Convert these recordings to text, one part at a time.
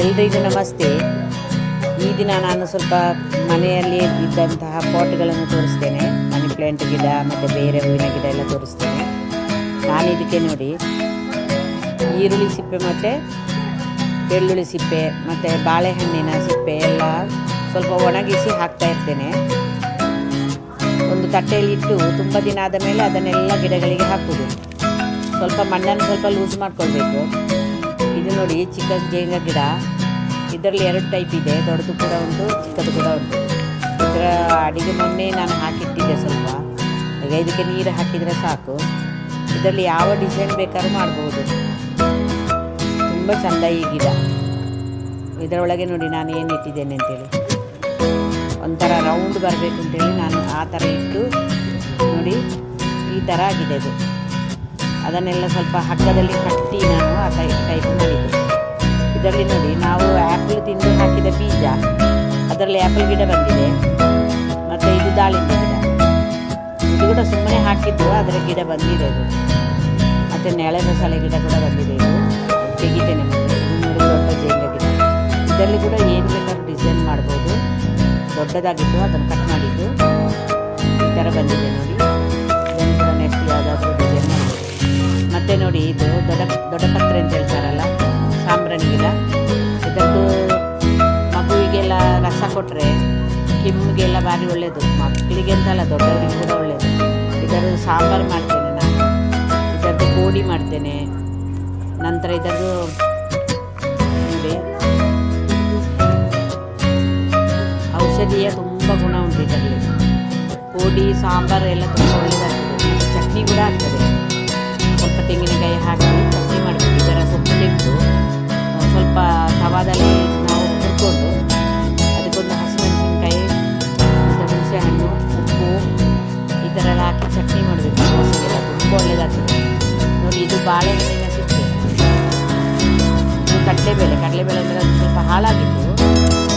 ಎಲ್ರಿಗೂ ನಮಸ್ತೆ. ಈ ದಿನ ನಾನು ಸ್ವಲ್ಪ ಮನೆಯಲ್ಲಿ ಇದ್ದಂತಹ ಪಾಟ್ಗಳನ್ನು ತೋರಿಸ್ತೇನೆ. ಮನಿ ಪ್ಲಾಂಟ್ ಗಿಡ ಮತ್ತು ಬೇರೆ ಹೂವಿನ ಗಿಡ ಎಲ್ಲ ತೋರಿಸ್ತೇನೆ. ನಾನು ಇದಕ್ಕೆ ನೋಡಿ ಈರುಳ್ಳಿ ಸಿಪ್ಪೆ ಮತ್ತು ಬೆಳ್ಳುಳ್ಳಿ ಸಿಪ್ಪೆ ಮತ್ತು ಬಾಳೆಹಣ್ಣಿನ ಸಿಪ್ಪೆ ಎಲ್ಲ ಸ್ವಲ್ಪ ಒಣಗಿಸಿ ಹಾಕ್ತಾ ಇರ್ತೇನೆ. ಒಂದು ತಟ್ಟೆಯಲ್ಲಿ ಇಟ್ಟು ತುಂಬ ದಿನ ಆದ ಮೇಲೆ ಅದನ್ನೆಲ್ಲ ಗಿಡಗಳಿಗೆ ಹಾಕೋದು. ಸ್ವಲ್ಪ ಮಣ್ಣನ್ನು ಸ್ವಲ್ಪ ಲೂಸ್ ಮಾಡಿಕೊಳ್ಬೇಕು. ಇದು ನೋಡಿ ಚಿಕ್ಕ ಜೇಂಗ ಗಿಡ. ಇದರಲ್ಲಿ 2 ಟೈಪ್ ಇದೆ, ದೊಡ್ಡದು ಕೂಡ ಉಂಟು, ಚಿಕ್ಕದು ಕೂಡ ಉಂಟು. ಇದರ ಅಡಿಗೆ ಮೊನ್ನೆ ನಾನು ಹಾಕಿಟ್ಟಿದ್ದೆ ಸ್ವಲ್ಪ. ಈಗ ಇದಕ್ಕೆ ನೀರು ಹಾಕಿದರೆ ಸಾಕು. ಇದರಲ್ಲಿ ಯಾವ ಡಿಸೈನ್ ಬೇಕಾದ್ರೂ ಮಾಡ್ಬೋದು. ತುಂಬ ಚೆಂದ ಈ ಗಿಡ. ಇದರೊಳಗೆ ನೋಡಿ ನಾನು ಏನು ಇಟ್ಟಿದ್ದೇನೆ ಅಂತೇಳಿ, ಒಂಥರ ರೌಂಡ್ ಬರಬೇಕು ಅಂತೇಳಿ ನಾನು ಆ ಥರ ಇಟ್ಟು ನೋಡಿ ಈ ಥರ ಆಗಿದೆ ಅದು. ಅದನ್ನೆಲ್ಲ ಸ್ವಲ್ಪ ಹಗ್ಗದಲ್ಲಿ ಕಟ್ಟಿ ನಾನು ಆ ಟೈಪ್ ಮಾಡಿದ್ದು. ಇದರಲ್ಲಿ ನೋಡಿ ನಾವು ಆ್ಯಪಲ್ ತಿಂದು ಹಾಕಿದ ಬೀಜ, ಅದರಲ್ಲಿ ಆ್ಯಪಲ್ ಗಿಡ ಬಂದಿದೆ. ಮತ್ತು ಇದು ದಾಳಿಂಬೆ ಗಿಡ, ಇದು ಕೂಡ ಸುಮ್ಮನೆ ಹಾಕಿದ್ದು, ಅದರ ಗಿಡ ಬಂದಿದೆ ಇದು. ಮತ್ತು ನೆಳೆ ಬಸಳೆ ಗಿಡ ಕೂಡ ಬಂದಿದೆ. ಇದು ತೆಗಿತೇನೆ. ಮತ್ತು ಇದು ನೋಡಿ ದೊಡ್ಡ ಜೇಂಗ ಗಿಡ. ಇದರಲ್ಲಿ ಕೂಡ ಏನು ಬೇಕಾದ್ರೂ ಡಿಸೈನ್ ಮಾಡ್ಬೋದು. ದೊಡ್ಡದಾಗಿದ್ದು ಅದನ್ನು ಕಟ್ ಮಾಡಿದ್ದು ಈ ಥರ ಬಂದಿದೆ ನೋಡಿ. ಇದನ್ನು ಕೂಡ ನೆಕ್ಸ್ಟ್ ಯಾವುದಾದ್ರೂ ಡಿಸೈನ್ ಮಾಡ್ಬೋದು. ಮತ್ತು ನೋಡಿ ಇದು ದೊಡ್ಡ ಪತ್ರೆ ಅಂತ ಹೇಳ್ತಾರಲ್ಲ, ಸಾಂಬ್ರಾಣಿ ಗಿಡ. ಇದರದ್ದು ಮಗುವಿಗೆಲ್ಲ ರಸ ಕೊಟ್ಟರೆ ಕೆಮ್ಮಿಗೆಲ್ಲ ಭಾರಿ ಒಳ್ಳೆಯದು. ಮಕ್ಕಳಿಗೆ ಅಂತಲ್ಲ, ದೊಡ್ಡವರಿಗೆ ಕೂಡ ಒಳ್ಳೆಯದು. ಇದರದ್ದು ಸಾಂಬಾರು ಮಾಡ್ತೇನೆ ನಾನು. ಇದರದ್ದು ಪೋಡಿ ಮಾಡ್ತೇನೆ. ನಂತರ ಇದರದ್ದು ನೋಡಿ ಔಷಧೀಯ ತುಂಬ ಗುಣ ಉಂಟು ಇದರಲ್ಲಿ. ಪೋಡಿ ಸಾಂಬಾರು ಎಲ್ಲ ತುಂಬ ಒಳ್ಳೆಯದಾಗ್ತದೆ. ಚಟ್ನಿ ಕೂಡ ಆಗ್ತದೆ. ಸ್ವಲ್ಪ ತೆಂಗಿನಕಾಯಿ ಹಾಕಿ ಚಟ್ನಿ ಮಾಡಬೇಕು. ಇದರ ಸೊಪ್ಪು ತೆಗೆದು ಸ್ವಲ್ಪ ತವಾದಲ್ಲಿ ನಾವು ಹುರ್ಕೊಂಡು ಅದಕ್ಕೊಂದು ಹಸಿಮೆಣಸಿನಕಾಯಿ ಮತ್ತು ಹುಣಸೆಹಣ್ಣು, ಉಪ್ಪು ಈ ಥರ ಎಲ್ಲ ಹಾಕಿ ಚಟ್ನಿ ಮಾಡಬೇಕು. ದೋಸೆಗೆಲ್ಲ ತುಂಬ ಒಳ್ಳೆಯದಾಗ್ತದೆ ನೋಡಿ. ಇದು ಬಾಳೆಹಣ್ಣಿನ ಸಿಪ್ಪೆ, ಇದು ಕಡಲೆಬೇಳೆ ಅಂದರೆ ಅದು ಸ್ವಲ್ಪ ಹಾಳಾಗಿತ್ತು,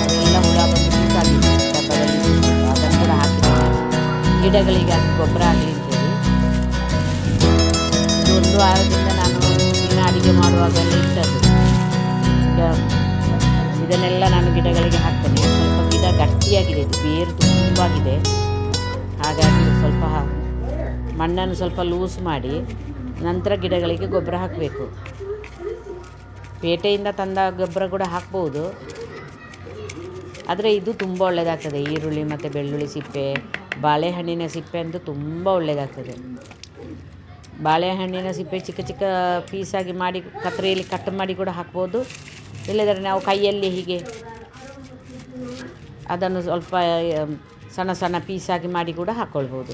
ಅದೆಲ್ಲ ಹುಳ ಬಂದು ತೂತಾಗಿತ್ತು ಡಬ್ಬದಲ್ಲಿ. ಅದನ್ನು ಕೂಡ ಹಾಕಿದ್ದೇನೆ ಗಿಡಗಳಿಗೆ, ಅದು ಗೊಬ್ಬರ ಆಗಲಿ ಅಂತೇಳಿ. ಇದು 1 ವಾರದಿಂದ ನಾನು ದಿನ ಅಡುಗೆ ಮಾಡುವಾಗೆಲ್ಲ ಇಟ್ಟದ್ದು. ಇದನ್ನೆಲ್ಲ ನಾನು ಗಿಡಗಳಿಗೆ ಹಾಕ್ತೇನೆ. ಸ್ವಲ್ಪ ಗಿಡ ಗಟ್ಟಿಯಾಗಿದೆ, ಇದು ಬೇರು ತುಂಬಾಗಿದೆ. ಹಾಗಾಗಿ ಸ್ವಲ್ಪ ಮಣ್ಣನ್ನು ಸ್ವಲ್ಪ ಲೂಸ್ ಮಾಡಿ ನಂತರ ಗಿಡಗಳಿಗೆ ಗೊಬ್ಬರ ಹಾಕಬೇಕು. ಪೇಟೆಯಿಂದ ತಂದ ಗೊಬ್ಬರ ಕೂಡ ಹಾಕ್ಬೋದು, ಆದರೆ ಇದು ತುಂಬ ಒಳ್ಳೆಯದಾಗ್ತದೆ. ಈರುಳ್ಳಿ ಮತ್ತು ಬೆಳ್ಳುಳ್ಳಿ ಸಿಪ್ಪೆ, ಬಾಳೆಹಣ್ಣಿನ ಸಿಪ್ಪೆ ಅಂತೂ ತುಂಬ ಒಳ್ಳೆಯದಾಗ್ತದೆ. ಬಾಳೆಹಣ್ಣಿನ ಸಿಪ್ಪೆ ಚಿಕ್ಕ ಚಿಕ್ಕ ಪೀಸಾಗಿ ಮಾಡಿ ಕತ್ತರಿಯಲ್ಲಿ ಕಟ್ ಮಾಡಿ ಕೂಡ ಹಾಕ್ಬೋದು. ಇಲ್ಲದ್ರೆ ನಾವು ಕೈಯಲ್ಲಿ ಹೀಗೆ ಅದನ್ನು ಸ್ವಲ್ಪ ಸಣ್ಣ ಸಣ್ಣ ಪೀಸಾಗಿ ಮಾಡಿ ಕೂಡ ಹಾಕ್ಕೊಳ್ಬೋದು.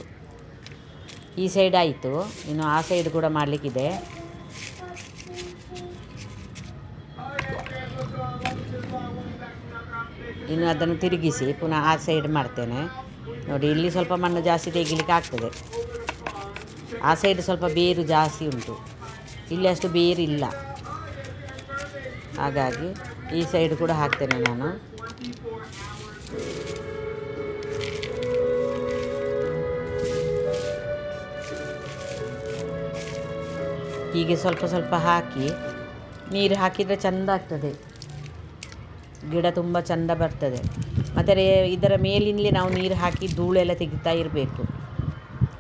ಈ ಸೈಡ್ ಆಯಿತು, ಇನ್ನು ಆ ಸೈಡ್ ಕೂಡ ಮಾಡಲಿಕ್ಕಿದೆ. ಇನ್ನು ಅದನ್ನು ತಿರುಗಿಸಿ ಪುನಃ ಆ ಸೈಡ್ ಮಾಡ್ತೇನೆ ನೋಡಿ. ಇಲ್ಲಿ ಸ್ವಲ್ಪ ಮಣ್ಣು ಜಾಸ್ತಿ ತೆಗಿಲಿಕ್ಕೆ ಆಗ್ತದೆ. ಆ ಸೈಡ್ ಸ್ವಲ್ಪ ಬೇರು ಜಾಸ್ತಿ ಉಂಟು, ಇಲ್ಲಿ ಅಷ್ಟು ಬೇರಿಲ್ಲ. ಹಾಗಾಗಿ ಈ ಸೈಡ್ ಕೂಡ ಹಾಕ್ತೇನೆ ನಾನು. ಹೀಗೆ ಸ್ವಲ್ಪ ಸ್ವಲ್ಪ ಹಾಕಿ ನೀರು ಹಾಕಿದರೆ ಚೆಂದ ಆಗ್ತದೆ. ಗಿಡ ತುಂಬ ಚೆಂದ ಬರ್ತದೆ. ಮತ್ತು ಇದರ ಮೇಲಿನಲ್ಲೇ ನಾವು ನೀರು ಹಾಕಿ ಧೂಳೆಲ್ಲ ತೆಗಿತಾ ಇರಬೇಕು.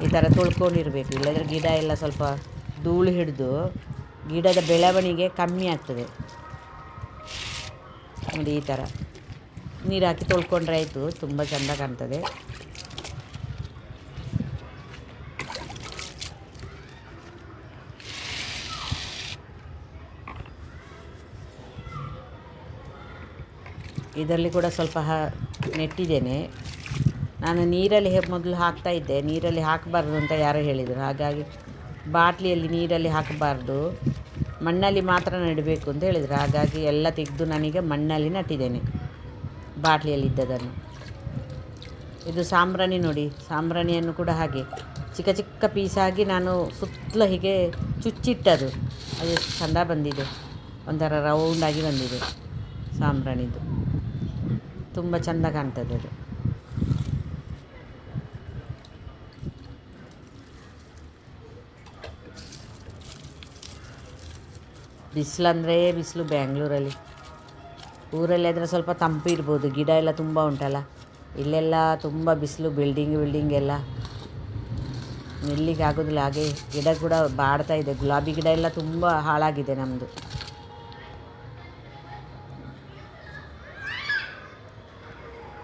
ಈ ಥರ ತೊಳ್ಕೊಂಡಿರಬೇಕು. ಇಲ್ಲದ್ರೆ ಗಿಡ ಎಲ್ಲ ಸ್ವಲ್ಪ ಧೂಳು ಹಿಡಿದು ಗಿಡದ ಬೆಳವಣಿಗೆ ಕಮ್ಮಿ ಆಗ್ತದೆ ನೋಡಿ. ಈ ಥರ ನೀರು ಹಾಕಿ ತೊಳ್ಕೊಂಡ್ರೆ ಆಯಿತು, ತುಂಬ ಚೆಂದ ಕಾಣ್ತದೆ. ಇದರಲ್ಲಿ ಕೂಡ ಸ್ವಲ್ಪ ನೆಟ್ಟಿದ್ದೇನೆ ನಾನು. ನೀರಲ್ಲಿ ಮೊದಲು ಹಾಕ್ತಾಯಿದ್ದೆ, ನೀರಲ್ಲಿ ಹಾಕಬಾರ್ದು ಅಂತ ಯಾರೋ ಹೇಳಿದರು. ಹಾಗಾಗಿ ಬಾಟ್ಲಿಯಲ್ಲಿ ನೀರಲ್ಲಿ ಹಾಕಬಾರ್ದು, ಮಣ್ಣಲ್ಲಿ ಮಾತ್ರ ನೆಡಬೇಕು ಅಂತ ಹೇಳಿದರು. ಹಾಗಾಗಿ ಎಲ್ಲ ತೆಗೆದು ನಾನೀಗ ಮಣ್ಣಲ್ಲಿ ನಟ್ಟಿದ್ದೇನೆ ಬಾಟ್ಲಿಯಲ್ಲಿದ್ದದನ್ನು. ಇದು ಸಾಂಬ್ರಾಣಿ ನೋಡಿ. ಸಾಂಬ್ರಾಣಿಯನ್ನು ಕೂಡ ಹಾಗೆ ಚಿಕ್ಕ ಚಿಕ್ಕ ಪೀಸಾಗಿ ನಾನು ಸುತ್ತಲೂ ಹೀಗೆ ಚುಚ್ಚಿಟ್ಟದು. ಅದು ಚೆಂದ ಬಂದಿದೆ, ಒಂಥರ ರೌಂಡಾಗಿ ಬಂದಿದೆ ಸಾಂಬ್ರಾಣಿದು. ತುಂಬ ಚೆಂದ ಕಾಣ್ತದೆ ಅದು. ಬಿಸಿಲಂದರೆ ಬಿಸಿಲು ಬ್ಯಾಂಗ್ಳೂರಲ್ಲಿ. ಊರಲ್ಲಿ ಆದರೆ ಸ್ವಲ್ಪ ತಂಪು ಇರ್ಬೋದು, ಗಿಡ ಎಲ್ಲ ತುಂಬ ಉಂಟಲ್ಲ. ಇಲ್ಲೆಲ್ಲ ತುಂಬ ಬಿಸಿಲು, ಬಿಲ್ಡಿಂಗ್ ಎಲ್ಲ ನಿಲ್ಲಿಗೆ ಆಗೋದಿಲ್ಲ. ಹಾಗೆ ಗಿಡ ಕೂಡ ಬಾಡ್ತಾ ಇದೆ. ಗುಲಾಬಿ ಗಿಡ ಎಲ್ಲ ತುಂಬ ಹಾಳಾಗಿದೆ ನಮ್ಮದು.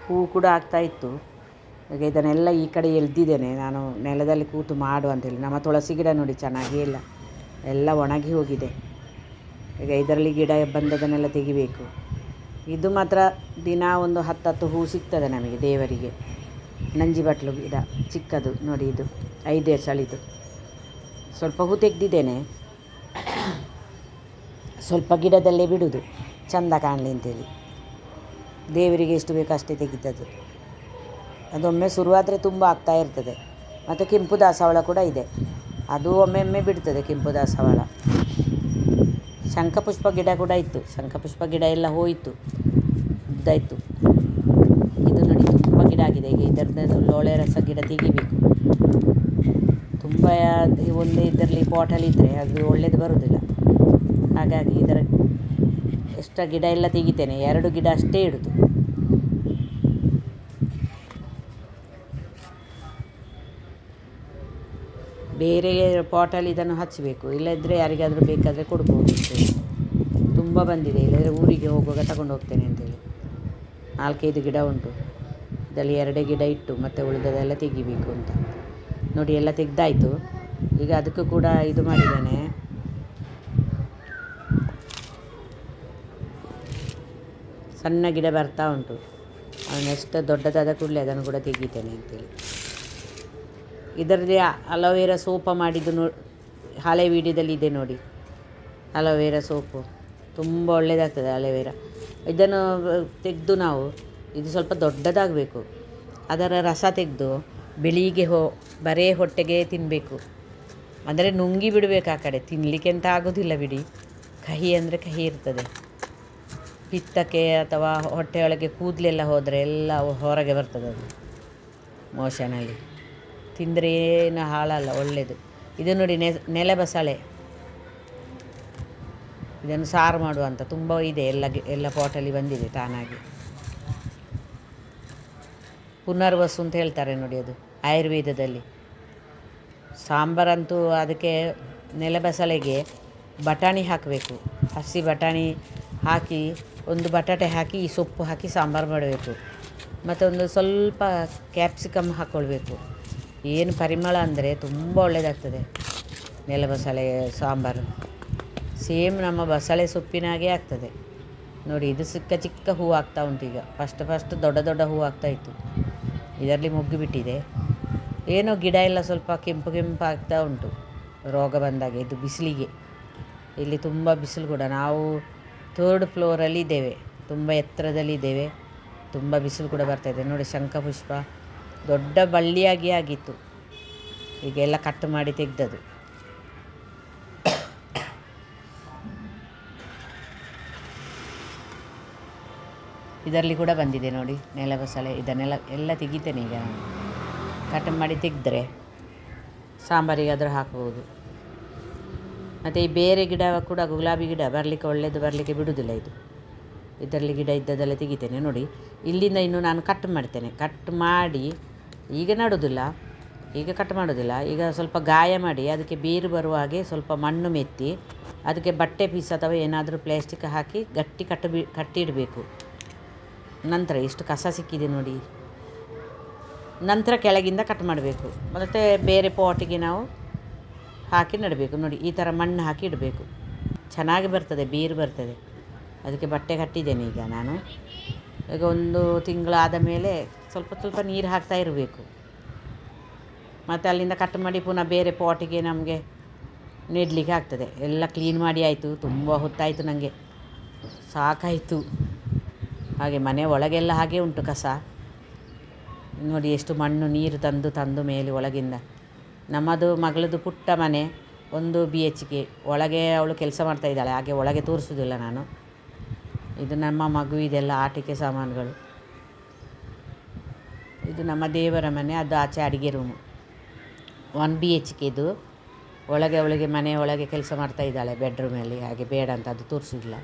ಹೂವು ಕೂಡ ಆಗ್ತಾಯಿತ್ತು. ಈಗ ಇದನ್ನೆಲ್ಲ ಈ ಕಡೆ ಎಳ್ದಿದ್ದೇನೆ ನಾನು, ನೆಲದಲ್ಲಿ ಕೂತು ಮಾಡು ಅಂತೇಳಿ. ನಮ್ಮ ತುಳಸಿ ಗಿಡ ನೋಡಿ ಚೆನ್ನಾಗೇ ಇಲ್ಲ, ಎಲ್ಲ ಒಣಗಿ ಹೋಗಿದೆ. ಈಗ ಇದರಲ್ಲಿ ಗಿಡ ಬಂದದನ್ನೆಲ್ಲ ತೆಗಿಬೇಕು. ಇದು ಮಾತ್ರ ದಿನ ಒಂದು 10 ಹೂ ಸಿಗ್ತದೆ ನಮಗೆ ದೇವರಿಗೆ. ನಂಜಿ ಬಟ್ಲು ಗಿಡ ಚಿಕ್ಕದು ನೋಡಿ, ಇದು 5 ಸಳಿದು ಸ್ವಲ್ಪ ಹೂ ತೆಗೆದಿದ್ದೇನೆ. ಸ್ವಲ್ಪ ಗಿಡದಲ್ಲೇ ಬಿಡುವುದು ಚೆಂದ ಕಾಣಲಿ ಅಂತೇಳಿ. ದೇವರಿಗೆ ಎಷ್ಟು ಬೇಕು ಅಷ್ಟೇ ತೆಗಿತದ್ದು. ಅದೊಮ್ಮೆ ಶುರುವಾದರೆ ತುಂಬ ಆಗ್ತಾ ಇರ್ತದೆ. ಮತ್ತು ಕೆಂಪು ದಾಸವಾಳ ಕೂಡ ಇದೆ, ಅದು ಒಮ್ಮೆ ಬಿಡ್ತದೆ ಕೆಂಪು ದಾಸವಾಳ. ಶಂಖಪುಷ್ಪ ಗಿಡ ಕೂಡ ಇತ್ತು, ಶಂಖಪುಷ್ಪ ಗಿಡ ಎಲ್ಲ ಹೋಯಿತು, ಉದ್ದಾಯಿತು. ಇದು ನೋಡಿ ತುಂಬ ಗಿಡ ಆಗಿದೆ. ಈಗ ಇದರದ್ದು ಲೋಳೆ ರಸ ಗಿಡ ತೆಗಿಬೇಕು. ತುಂಬ ಒಂದೇ ಇದರಲ್ಲಿ ಪಾಟಲ್ಲಿ ಇದ್ದರೆ ಅದು ಒಳ್ಳೇದು ಬರೋದಿಲ್ಲ. ಹಾಗಾಗಿ ಇದರ ಎಕ್ಸ್ಟ್ರಾ ಗಿಡ ಎಲ್ಲ ತೆಗಿತೇನೆ. 2 ಗಿಡ ಅಷ್ಟೇ ಇಡೋದು. ಬೇರೆ ಪಾಟಲ್ಲಿ ಇದನ್ನು ಹಚ್ಚಬೇಕು, ಇಲ್ಲದಿದ್ದರೆ ಯಾರಿಗಾದರೂ ಬೇಕಾದರೆ ಕೊಡ್ಬೋದು ಅಂತೇಳಿ. ತುಂಬ ಬಂದಿದೆ, ಇಲ್ಲದ್ರೆ ಊರಿಗೆ ಹೋಗುವಾಗ ತಗೊಂಡು ಹೋಗ್ತೇನೆ ಅಂತೇಳಿ. 4-5 ಗಿಡ ಉಂಟು. ಇದರಲ್ಲಿ 2 ಗಿಡ ಇಟ್ಟು ಮತ್ತೆ ಉಳಿದದೆಲ್ಲ ತೆಗಿಬೇಕು ಅಂತ ನೋಡಿ. ಎಲ್ಲ ತೆಗ್ದಾಯಿತು. ಈಗ ಅದಕ್ಕೂ ಕೂಡ ಇದು ಮಾಡಿದ್ದೇನೆ, ಸಣ್ಣ ಗಿಡ ಬರ್ತಾ ಉಂಟು. ನೆಕ್ಸ್ಟ್ ದೊಡ್ಡದಾದ ಕೂಡಲೇ ಅದನ್ನು ಕೂಡ ತೆಗಿತೇನೆ ಅಂತೇಳಿ. ಇದರಲ್ಲಿ ಅಲೋವೆರಾ ಸೋಪ ಮಾಡಿದ್ದು ಹಳೆ ವೀಡಿಯೋದಲ್ಲಿ ಇದೆ ನೋಡಿ. ಅಲೋವೆರಾ ಸೋಪು ತುಂಬ ಒಳ್ಳೆಯದಾಗ್ತದೆ ಅಲೋವೆರಾ. ಇದನ್ನು ತೆಗೆದು ನಾವು, ಇದು ಸ್ವಲ್ಪ ದೊಡ್ಡದಾಗಬೇಕು, ಅದರ ರಸ ತೆಗೆದು ಬೆಳಿಗ್ಗೆ ಬರೇ ಹೊಟ್ಟೆಗೆ ತಿನ್ನಬೇಕು. ಅಂದರೆ ನುಂಗಿ ಬಿಡಬೇಕು. ಆ ಕಡೆ ತಿನ್ನಲಿಕ್ಕೆ ಅಂತ ಆಗೋದಿಲ್ಲ ಬಿಡಿ, ಕಹಿ ಅಂದರೆ ಕಹಿ ಇರ್ತದೆ. ಪಿತ್ತಕ್ಕೆ ಅಥವಾ ಹೊಟ್ಟೆಯೊಳಗೆ ಕೂದಲೆಲ್ಲ ಹೋದರೆ ಎಲ್ಲ ಹೊರಗೆ ಬರ್ತದೆ ಅದು ಮೋಷನಲ್ಲಿ. ತಿಂದರೆ ಏನು ಹಾಳಲ್ಲ, ಒಳ್ಳೆಯದು. ಇದು ನೋಡಿ ನೆಲ ಬಸಳೆ, ಇದನ್ನು ಸಾರು ಮಾಡುವಂಥ ತುಂಬ ಇದೆ. ಎಲ್ಲ ಪಾಟಲ್ಲಿ ಬಂದಿದೆ ತಾನಾಗಿ. ಪುನರ್ವಸು ಅಂತ ಹೇಳ್ತಾರೆ ನೋಡಿ, ಅದು ಆಯುರ್ವೇದದಲ್ಲಿ. ಸಾಂಬಾರಂತೂ ಅದಕ್ಕೆ ನೆಲಬಸಳೆಗೆ ಬಟಾಣಿ ಹಾಕಬೇಕು. ಹಸಿ ಬಟಾಣಿ ಹಾಕಿ, ಒಂದು ಬಟಾಟೆ ಹಾಕಿ, ಈ ಸೊಪ್ಪು ಹಾಕಿ ಸಾಂಬಾರು ಮಾಡಬೇಕು. ಮತ್ತು ಒಂದು ಸ್ವಲ್ಪ ಕ್ಯಾಪ್ಸಿಕಮ್ ಹಾಕ್ಕೊಳ್ಬೇಕು. ಏನು ಪರಿಮಳ ಅಂದರೆ ತುಂಬ ಒಳ್ಳೆಯದಾಗ್ತದೆ ನೆಲಬಸಳೆ ಸಾಂಬಾರು. ಸೇಮ್ ನಮ್ಮ ಬಸಳೆ ಸೊಪ್ಪಿನಾಗೆ ಆಗ್ತದೆ ನೋಡಿ. ಇದು ಚಿಕ್ಕ ಹೂವು ಆಗ್ತಾ ಉಂಟು ಈಗ. ಫಸ್ಟ್ ದೊಡ್ಡ ಹೂವು ಆಗ್ತಾಯಿತ್ತು, ಇದರಲ್ಲಿ ಮುಗ್ಗಿಬಿಟ್ಟಿದೆ. ಏನೋ ಗಿಡ ಎಲ್ಲ ಸ್ವಲ್ಪ ಕೆಂಪು ಆಗ್ತಾ ಉಂಟು ರೋಗ ಬಂದಾಗ. ಇದು ಬಿಸಿಲಿಗೆ, ಇಲ್ಲಿ ತುಂಬ ಬಿಸಿಲು ಕೂಡ. ನಾವು 3rd ಫ್ಲೋರಲ್ಲಿ ಇದ್ದೇವೆ, ತುಂಬ ಎತ್ತರದಲ್ಲಿ ಇದ್ದೇವೆ. ತುಂಬ ಬಿಸಿಲು ಕೂಡ ಬರ್ತಾಯಿದೆ ನೋಡಿ. ಶಂಖಪುಷ್ಪ ದೊಡ್ಡ ಬಳ್ಳಿಯಾಗಿ ಆಗಿತ್ತು, ಈಗೆಲ್ಲ ಕಟ್ ಮಾಡಿ ತೆಗೆದದು. ಇದರಲ್ಲಿ ಕೂಡ ಬಂದಿದೆ ನೋಡಿ ನೆಲಬಸಳೆ. ಇದನ್ನೆಲ್ಲ ತೆಗಿತೇನೆ ಈಗ ನಾನು. ಕಟ್ ಮಾಡಿ ತೆಗೆದ್ರೆ ಸಾಂಬಾರಿಗಾದರೂ ಹಾಕ್ಬೋದು. ಮತ್ತು ಈ ಬೇರೆ ಗಿಡ ಕೂಡ, ಗುಲಾಬಿ ಗಿಡ ಬರಲಿಕ್ಕೆ ಒಳ್ಳೆಯದು, ಬರಲಿಕ್ಕೆ ಬಿಡುವುದಿಲ್ಲ ಇದು. ಇದರಲ್ಲಿ ಗಿಡ ಇದ್ದದೆಲ್ಲ ತೆಗಿತೇನೆ ನೋಡಿ. ಇಲ್ಲಿಂದ ಇನ್ನು ನಾನು ಕಟ್ ಮಾಡ್ತೇನೆ. ಕಟ್ ಮಾಡಿ ಈಗ ನಡೋದಿಲ್ಲ, ಈಗ ಕಟ್ ಮಾಡೋದಿಲ್ಲ. ಈಗ ಸ್ವಲ್ಪ ಗಾಯ ಮಾಡಿ ಅದಕ್ಕೆ ಬೇರು ಬರುವ ಹಾಗೆ ಸ್ವಲ್ಪ ಮಣ್ಣು ಮೆತ್ತಿ ಅದಕ್ಕೆ ಬಟ್ಟೆ ಪೀಸ್ ಅಥವಾ ಏನಾದರೂ ಪ್ಲಾಸ್ಟಿಕ್ ಹಾಕಿ ಗಟ್ಟಿ ಕಟ್ಟಿಡಬೇಕು. ನಂತರ ಇಷ್ಟು ಕಸ ಸಿಕ್ಕಿದೆ ನೋಡಿ. ನಂತರ ಕೆಳಗಿಂದ ಕಟ್ ಮಾಡಬೇಕು. ಮತ್ತು ಬೇರೆ ಪಾಟಿಗೆ ನಾವು ಹಾಕಿ ನೆಡಬೇಕು ನೋಡಿ. ಈ ಥರ ಮಣ್ಣು ಹಾಕಿ ಇಡಬೇಕು, ಚೆನ್ನಾಗಿ ಬರ್ತದೆ, ಬೇರು ಬರ್ತದೆ. ಅದಕ್ಕೆ ಬಟ್ಟೆ ಕಟ್ಟಿದ್ದೇನೆ ಈಗ ನಾನು. ಈಗ 1 ತಿಂಗಳಾದ ಮೇಲೆ ಸ್ವಲ್ಪ ನೀರು ಹಾಕ್ತಾ ಇರಬೇಕು. ಮತ್ತು ಅಲ್ಲಿಂದ ಕಟ್ ಮಾಡಿ ಪುನಃ ಬೇರೆ ಪಾಟಿಗೆ ನಮಗೆ ನೆಡಲಿಕ್ಕೆ ಆಗ್ತದೆ. ಎಲ್ಲ ಕ್ಲೀನ್ ಮಾಡಿ ಆಯಿತು, ತುಂಬ ಹೊತ್ತಾಯಿತು, ನನಗೆ ಸಾಕಾಯಿತು. ಹಾಗೆ ಮನೆ ಒಳಗೆಲ್ಲ ಹಾಗೆ ಉಂಟು ಕಸ ನೋಡಿ. ಎಷ್ಟು ಮಣ್ಣು ನೀರು ತಂದು ಮೇಲೆ ಒಳಗಿಂದ. ನಮ್ಮದು ಮಗಳದು ಪುಟ್ಟ ಮನೆ, 1 BHK. ಒಳಗೆ ಅವಳು ಕೆಲಸ ಮಾಡ್ತಾಯಿದ್ದಾಳೆ, ಹಾಗೆ ಒಳಗೆ ತೋರಿಸೋದಿಲ್ಲ ನಾನು. ಇದು ನಮ್ಮ ಮಗುವಿದೆಲ್ಲ ಆಟಿಕೆ ಸಾಮಾನುಗಳು. ಇದು ನಮ್ಮ ದೇವರ ಮನೆ, ಅದು ಆಚೆ ಅಡುಗೆ ರೂಮು. 1 BHK ಇದು. ಒಳಗೆ ಅವಳಿಗೆ ಮನೆ ಒಳಗೆ ಕೆಲಸ ಮಾಡ್ತಾಯಿದ್ದಾಳೆ ಬೆಡ್ರೂಮಲ್ಲಿ, ಹಾಗೆ ಬೇಡ ಅಂತ ಅದು ತೋರಿಸೋದಿಲ್ಲ.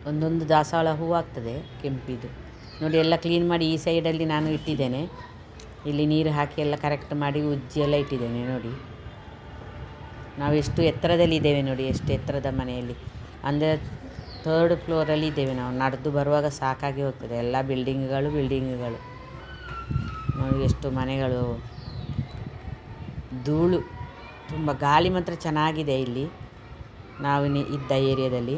ಒಂದೊಂದು ದಾಸವಾಳ ಹೂವು ಆಗ್ತದೆ ಕೆಂಪಿದು ನೋಡಿ. ಎಲ್ಲ ಕ್ಲೀನ್ ಮಾಡಿ ಈ ಸೈಡಲ್ಲಿ ನಾನು ಇಟ್ಟಿದ್ದೇನೆ. ಇಲ್ಲಿ ನೀರು ಹಾಕಿ ಎಲ್ಲ ಕರೆಕ್ಟ್ ಮಾಡಿ ಉಜ್ಜಿ ಎಲ್ಲ ಇಟ್ಟಿದ್ದೇನೆ ನೋಡಿ. ನಾವು ಎಷ್ಟು ಎತ್ತರದಲ್ಲಿ ಇದ್ದೇವೆ ನೋಡಿ, ಎಷ್ಟು ಎತ್ತರದ ಮನೆಯಲ್ಲಿ ಅಂದರೆ 3rd ಫ್ಲೋರಲ್ಲಿ ಇದ್ದೇವೆ ನಾವು. ನಡೆದು ಬರುವಾಗ ಸಾಕಾಗಿ ಹೋಗ್ತದೆ. ಎಲ್ಲ ಬಿಲ್ಡಿಂಗ್ಗಳು ನೋಡಿ, ಎಷ್ಟು ಮನೆಗಳು, ಧೂಳು, ತುಂಬ ಗಾಳಿ ಮಾತ್ರ ಚೆನ್ನಾಗಿದೆ ಇಲ್ಲಿ ನಾವು ಇದ್ದ ಏರಿಯಾದಲ್ಲಿ.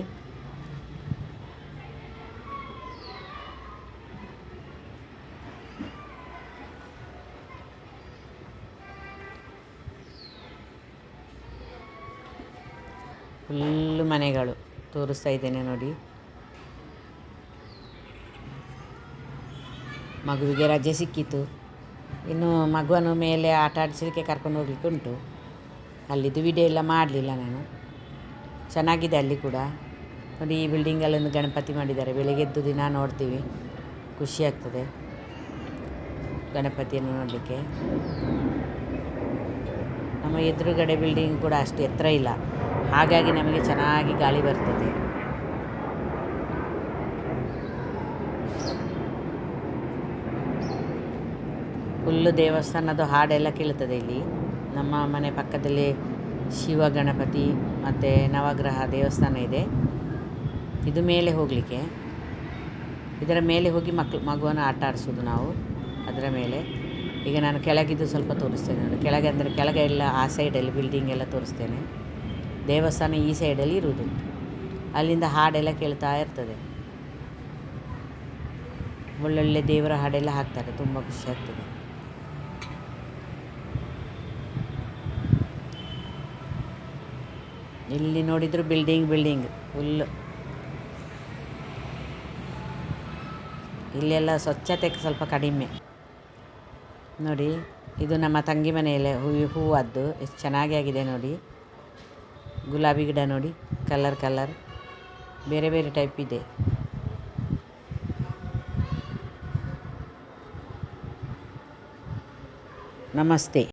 ಫುಲ್ಲು ಮನೆಗಳು ತೋರಿಸ್ತಾ ಇದ್ದೇನೆ ನೋಡಿ. ಮಗುವಿಗೆ ರಜೆ ಸಿಕ್ಕಿತು, ಇನ್ನು ಮಗುವನ್ನು ಮೇಲೆ ಆಟ ಆಡಿಸಲಿಕ್ಕೆ ಕರ್ಕೊಂಡು ಹೋಗ್ಲಿಕ್ಕೆ ಉಂಟು. ಅಲ್ಲಿದ್ದು ವಿಡಿಯೋ ಎಲ್ಲ ಮಾಡಲಿಲ್ಲ ನಾನು. ಚೆನ್ನಾಗಿದೆ ಅಲ್ಲಿ ಕೂಡ ನೋಡಿ. ಈ ಬಿಲ್ಡಿಂಗಲ್ಲೊಂದು ಗಣಪತಿ ಮಾಡಿದ್ದಾರೆ. ಬೆಳಿಗ್ಗೆ ಎದ್ದು ದಿನ ನೋಡ್ತೀವಿ, ಖುಷಿ ಆಗ್ತದೆ ಗಣಪತಿಯನ್ನು ನೋಡಲಿಕ್ಕೆ. ನಮ್ಮ ಎದುರುಗಡೆ ಬಿಲ್ಡಿಂಗ್ ಕೂಡ ಅಷ್ಟು ಎತ್ತರ ಇಲ್ಲ, ಹಾಗಾಗಿ ನಮಗೆ ಚೆನ್ನಾಗಿ ಗಾಳಿ ಬರ್ತದೆ. ಫುಲ್ಲು ದೇವಸ್ಥಾನದ ಹಾಡೆಲ್ಲ ಕೇಳ್ತದೆ ಇಲ್ಲಿ. ನಮ್ಮ ಮನೆ ಪಕ್ಕದಲ್ಲಿ ಶಿವ ಗಣಪತಿ ಮತ್ತು ನವಗ್ರಹ ದೇವಸ್ಥಾನ ಇದೆ. ಇದು ಮೇಲೆ ಹೋಗಲಿಕ್ಕೆ, ಇದರ ಮೇಲೆ ಹೋಗಿ ಮಗುವನ್ನು ಆಟ ಆಡಿಸೋದು ನಾವು ಅದರ ಮೇಲೆ. ಈಗ ನಾನು ಕೆಳಗಿದ್ದು ಸ್ವಲ್ಪ ತೋರಿಸ್ತೇನೆ ನೋಡಿ. ಕೆಳಗೆ ಅಂದರೆ ಕೆಳಗೆ ಎಲ್ಲ ಆ ಸೈಡಲ್ಲಿ ಬಿಲ್ಡಿಂಗ್ ಎಲ್ಲ ತೋರಿಸ್ತೇನೆ. ದೇವಸ್ಥಾನ ಈ ಸೈಡಲ್ಲಿ ಇರುವುದು. ಅಲ್ಲಿಂದ ಹಾಡೆಲ್ಲ ಕೇಳ್ತಾ ಇರ್ತದೆ. ಒಳ್ಳೊಳ್ಳೆ ದೇವರ ಹಾಡೆಲ್ಲ ಹಾಕ್ತಾರೆ, ತುಂಬ ಖುಷಿ ಆಗ್ತದೆ. ಇಲ್ಲಿ ನೋಡಿದ್ರು ಬಿಲ್ಡಿಂಗ್ ಫುಲ್ಲು. ಇಲ್ಲೆಲ್ಲ ಸ್ವಚ್ಛತೆ ಸ್ವಲ್ಪ ಕಡಿಮೆ ನೋಡಿ. ಇದು ನಮ್ಮ ತಂಗಿ ಮನೆಯಲ್ಲೇ ಹೂವದ್ದು ಎಷ್ಟು ಚೆನ್ನಾಗಿ ಆಗಿದೆ ನೋಡಿ. ಗುಲಾಬಿ ಗಿಡ ನೋಡಿ, ಕಲರ್ ಬೇರೆ ಬೇರೆ ಟೈಪ್ ಇದೆ. ನಮಸ್ತೆ.